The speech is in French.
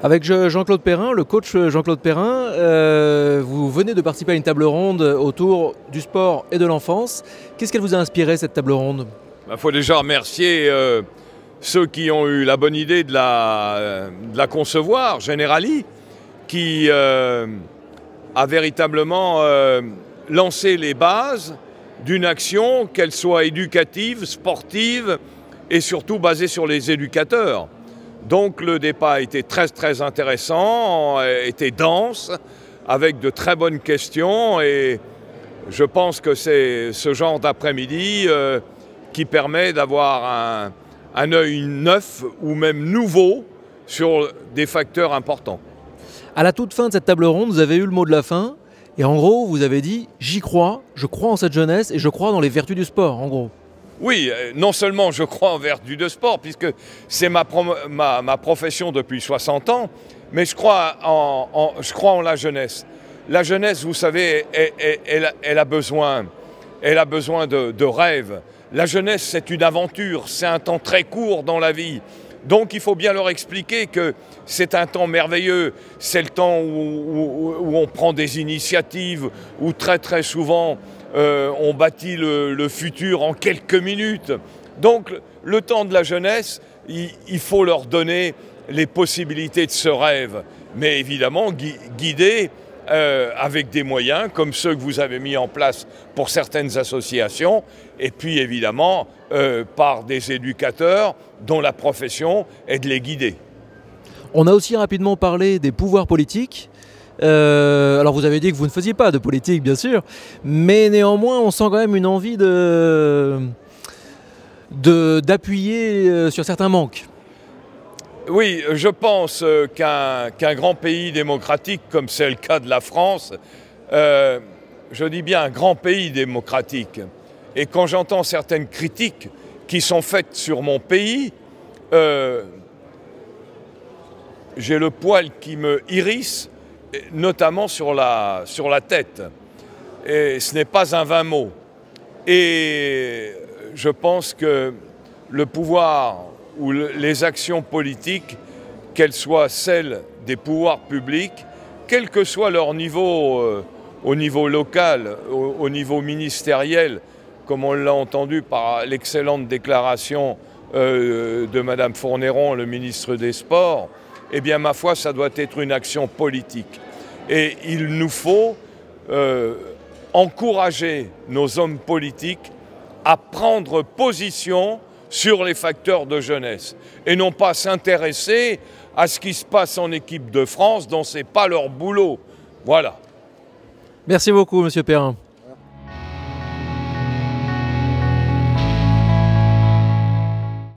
Avec Jean-Claude Perrin, le coach Jean-Claude Perrin, vous venez de participer à une table ronde autour du sport et de l'enfance. Qu'est-ce qu'elle vous a inspiré, cette table ronde? Il faut déjà remercier ceux qui ont eu la bonne idée de la concevoir, Generali, qui a véritablement lancé les bases d'une action, qu'elle soit éducative, sportive et surtout basée sur les éducateurs. Donc le débat a été très intéressant, était dense, avec de très bonnes questions et je pense que c'est ce genre d'après-midi qui permet d'avoir un œil neuf ou même nouveau sur des facteurs importants. À la toute fin de cette table ronde, vous avez eu le mot de la fin et en gros vous avez dit « j'y crois, je crois en cette jeunesse et je crois dans les vertus du sport » en gros. Oui, non seulement je crois en vertu de sport, puisque c'est ma profession depuis 60 ans, mais je crois en la jeunesse. La jeunesse, vous savez, elle a besoin de rêves. La jeunesse, c'est une aventure, c'est un temps très court dans la vie. Donc il faut bien leur expliquer que c'est un temps merveilleux, c'est le temps où on prend des initiatives, où très souvent on bâtit le futur en quelques minutes. Donc le temps de la jeunesse, il faut leur donner les possibilités de ce rêve, mais évidemment guidés avec des moyens comme ceux que vous avez mis en place pour certaines associations, et puis évidemment par des éducateurs dont la profession est de les guider. On a aussi rapidement parlé des pouvoirs politiques. Alors vous avez dit que vous ne faisiez pas de politique bien sûr, mais néanmoins on sent quand même une envie d'appuyer sur certains manques. Oui, je pense qu'un grand pays démocratique comme c'est le cas de la France, je dis bien un grand pays démocratique, et quand j'entends certaines critiques qui sont faites sur mon pays, j'ai le poil qui me hérisse, notamment sur la tête. Et ce n'est pas un vain mot. Et je pense que le pouvoir ou les actions politiques, qu'elles soient celles des pouvoirs publics, quel que soit leur niveau, au niveau local, au niveau ministériel, comme on l'a entendu par l'excellente déclaration de Madame Fournéron, le ministre des Sports, eh bien, ma foi, ça doit être une action politique. Et il nous faut encourager nos hommes politiques à prendre position sur les facteurs de jeunesse et non pas s'intéresser à ce qui se passe en équipe de France dont ce n'est pas leur boulot. Voilà. Merci beaucoup, Monsieur Perrin.